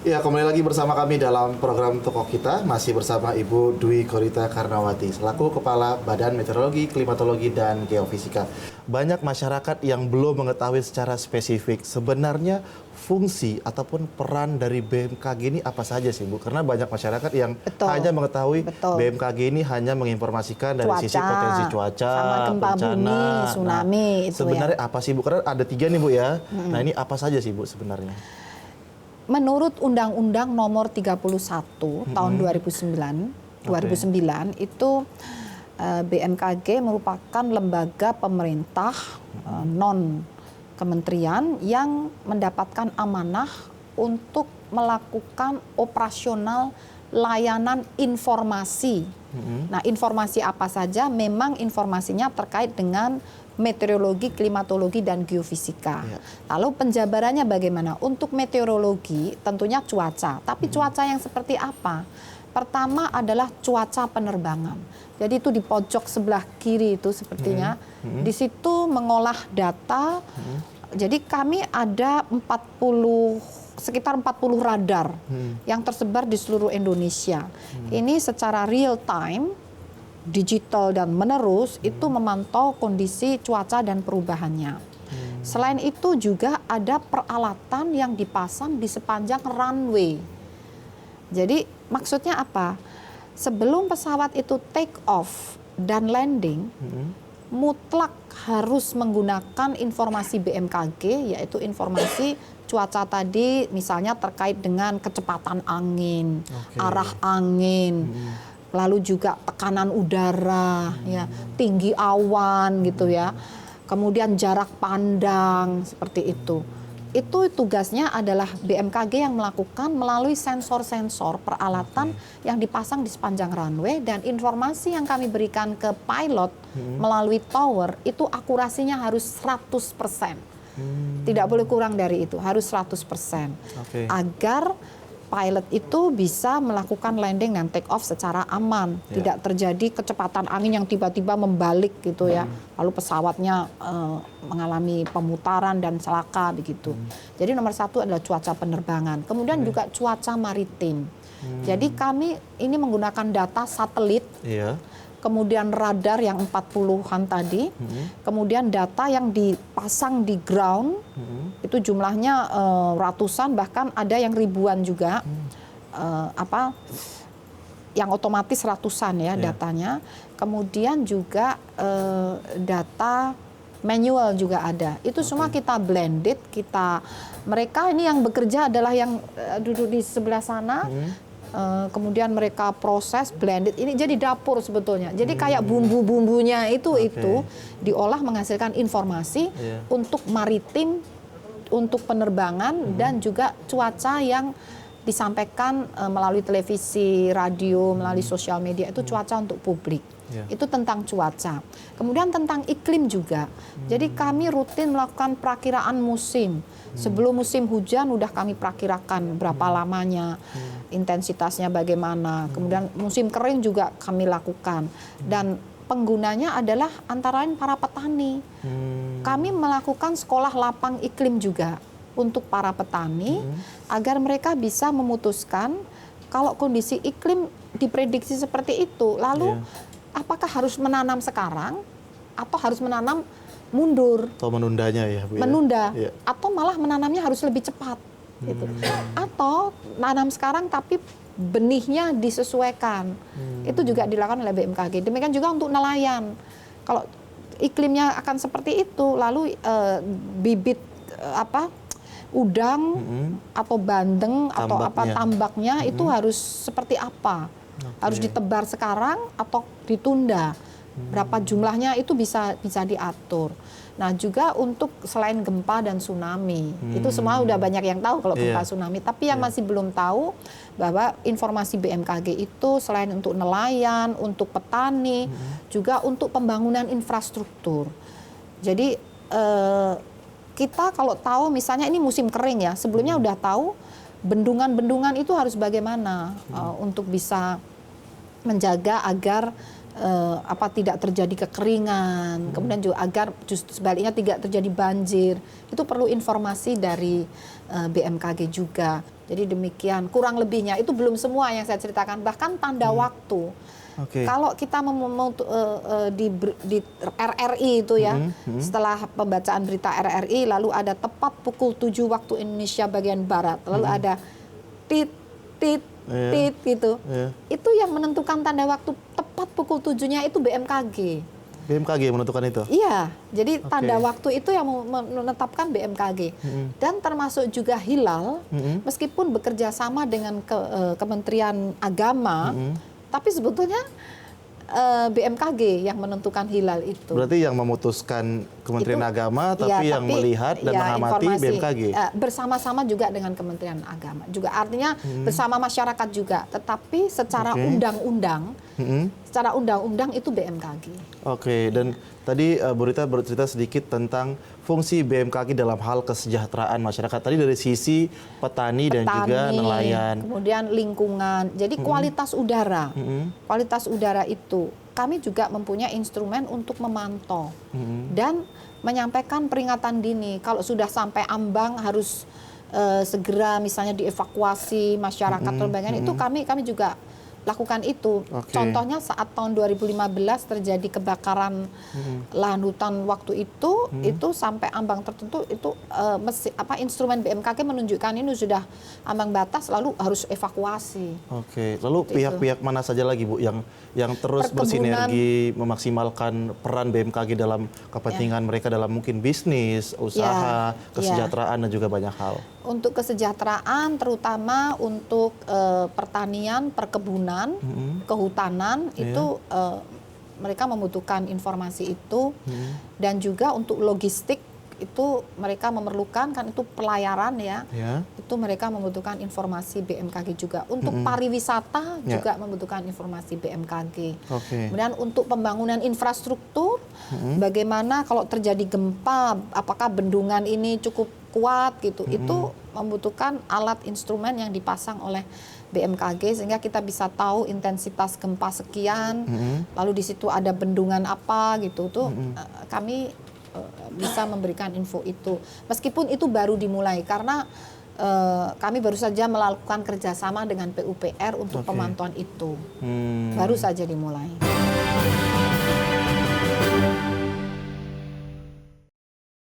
Ya, kembali lagi bersama kami dalam program Toko Kita, masih bersama Ibu Dwi Korita Karnawati, selaku Kepala Badan Meteorologi, Klimatologi, dan Geofisika. Banyak masyarakat yang belum mengetahui secara spesifik sebenarnya fungsi ataupun peran dari BMKG ini apa saja sih, Bu? Karena banyak masyarakat yang hanya mengetahui BMKG ini hanya menginformasikan dari sisi potensi cuaca, sama gempa bencana, bumi, tsunami, itu sebenarnya ya. apa sih, Bu? Karena ada 3 nih, Bu, ya. Nah, ini apa saja sih, Bu, sebenarnya? Menurut Undang-Undang Nomor 31 tahun 2009 itu BMKG merupakan lembaga pemerintah non kementerian yang mendapatkan amanah untuk melakukan operasional layanan informasi. Nah, informasi apa saja? Memang informasinya terkait dengan meteorologi, klimatologi, dan geofisika. Lalu penjabarannya bagaimana? Untuk meteorologi tentunya cuaca. Tapi cuaca yang seperti apa? Pertama adalah cuaca penerbangan. Jadi itu di pojok sebelah kiri itu sepertinya. Di situ mengolah data. Jadi kami ada sekitar 40 radar yang tersebar di seluruh Indonesia. Ini secara real time, digital dan menerus itu memantau kondisi cuaca dan perubahannya. Selain itu juga ada peralatan yang dipasang di sepanjang runway. Jadi maksudnya apa? Sebelum pesawat itu take off dan landing, mutlak harus menggunakan informasi BMKG, yaitu informasi cuaca tadi, misalnya terkait dengan kecepatan angin, arah angin, lalu juga tekanan udara, ya, tinggi awan gitu ya. Kemudian jarak pandang seperti itu. Itu tugasnya adalah BMKG yang melakukan melalui sensor-sensor peralatan yang dipasang di sepanjang runway, dan informasi yang kami berikan ke pilot melalui tower itu akurasinya harus 100%. Tidak boleh kurang dari itu, harus 100%. Agar pilot itu bisa melakukan landing dan take off secara aman, tidak terjadi kecepatan angin yang tiba-tiba membalik gitu ya, lalu pesawatnya mengalami pemutaran dan celaka begitu. Jadi nomor 1 adalah cuaca penerbangan, kemudian juga cuaca maritim. Jadi kami ini menggunakan data satelit, kemudian radar yang 40-an tadi, kemudian data yang dipasang di ground, itu jumlahnya ratusan, bahkan ada yang ribuan juga, yang otomatis ratusan ya datanya. Kemudian juga data manual juga ada. Itu semua kita blended, mereka ini yang bekerja adalah yang duduk di sebelah sana. Kemudian mereka proses blended, ini jadi dapur sebetulnya. Jadi kayak bumbu-bumbunya itu diolah menghasilkan informasi untuk maritim, untuk penerbangan, dan juga cuaca yang disampaikan melalui televisi, radio, melalui sosial media, itu cuaca untuk publik. Itu tentang cuaca. Kemudian tentang iklim juga. Jadi kami rutin melakukan perakiraan musim. Sebelum musim hujan udah kami perakirakan berapa lamanya, intensitasnya bagaimana. Kemudian musim kering juga kami lakukan. Dan penggunanya adalah antara lain para petani. Kami melakukan sekolah lapang iklim juga untuk para petani, agar mereka bisa memutuskan kalau kondisi iklim diprediksi seperti itu, lalu apakah harus menanam sekarang atau harus menanam mundur, atau menundanya ya, Bu, menunda, atau malah menanamnya harus lebih cepat gitu. Atau nanam sekarang tapi benihnya disesuaikan. Itu juga dilakukan oleh BMKG. Demikian juga untuk nelayan. Kalau iklimnya akan seperti itu, lalu bibit udang atau bandeng atau tambaknya itu harus seperti apa? Harus ditebar sekarang atau ditunda? Berapa jumlahnya itu bisa diatur. Nah, juga untuk selain gempa dan tsunami, itu semua udah banyak yang tahu kalau gempa tsunami. Tapi yang masih belum tahu bahwa informasi BMKG itu selain untuk nelayan, untuk petani, juga untuk pembangunan infrastruktur. Jadi kita kalau tahu misalnya ini musim kering ya, sebelumnya udah tahu bendungan-bendungan itu harus bagaimana untuk bisa menjaga agar tidak terjadi kekeringan, kemudian juga agar justru sebaliknya tidak terjadi banjir. Itu perlu informasi dari BMKG juga. Jadi demikian kurang lebihnya, itu belum semua yang saya ceritakan, bahkan tanda waktu. Kalau kita di RRI itu ya, setelah pembacaan berita RRI lalu ada tepat pukul 7 waktu Indonesia bagian barat, lalu ada tit gitu. Itu yang menentukan tanda waktu tepat pukul 7-nya itu BMKG. BMKG menentukan itu? Iya, jadi tanda waktu itu yang menetapkan BMKG. Dan termasuk juga hilal, meskipun bekerja sama dengan Kementerian Agama, tapi sebetulnya BMKG yang menentukan hilal itu. Berarti yang memutuskan Kementerian Agama, tapi yang melihat dan mengamati BMKG? Bersama-sama juga dengan Kementerian Agama. Juga artinya bersama masyarakat juga. Tetapi secara undang-undang, itu BMKG. Oke, dan tadi Bu Rita bercerita sedikit tentang fungsi BMKG dalam hal kesejahteraan masyarakat. Tadi dari sisi petani dan juga nelayan. Kemudian lingkungan. Jadi kualitas udara. Kualitas udara itu kami juga mempunyai instrumen untuk memantau dan menyampaikan peringatan dini. Kalau sudah sampai ambang harus segera misalnya dievakuasi masyarakat lembagaan itu kami juga lakukan itu. Contohnya saat tahun 2015 terjadi kebakaran lahan hutan waktu itu sampai ambang tertentu itu instrumen BMKG menunjukkan ini sudah ambang batas lalu harus evakuasi. Lalu pihak-pihak mana saja lagi Bu yang terus bersinergi memaksimalkan peran BMKG dalam kepentingan mereka dalam mungkin bisnis, usaha, kesejahteraan dan juga banyak hal? Untuk kesejahteraan terutama untuk pertanian, perkebunan, kehutanan itu mereka membutuhkan informasi itu dan juga untuk logistik itu mereka memerlukan kan itu pelayaran ya. Itu mereka membutuhkan informasi BMKG juga. Untuk pariwisata juga membutuhkan informasi BMKG. Kemudian untuk pembangunan infrastruktur bagaimana kalau terjadi gempa apakah bendungan ini cukup kuat gitu. Itu membutuhkan alat instrumen yang dipasang oleh BMKG sehingga kita bisa tahu intensitas gempa sekian, lalu di situ ada bendungan apa gitu tuh kami bisa memberikan info itu. Meskipun itu baru dimulai karena kami baru saja melakukan kerjasama dengan PUPR untuk pemantauan itu. Baru saja dimulai.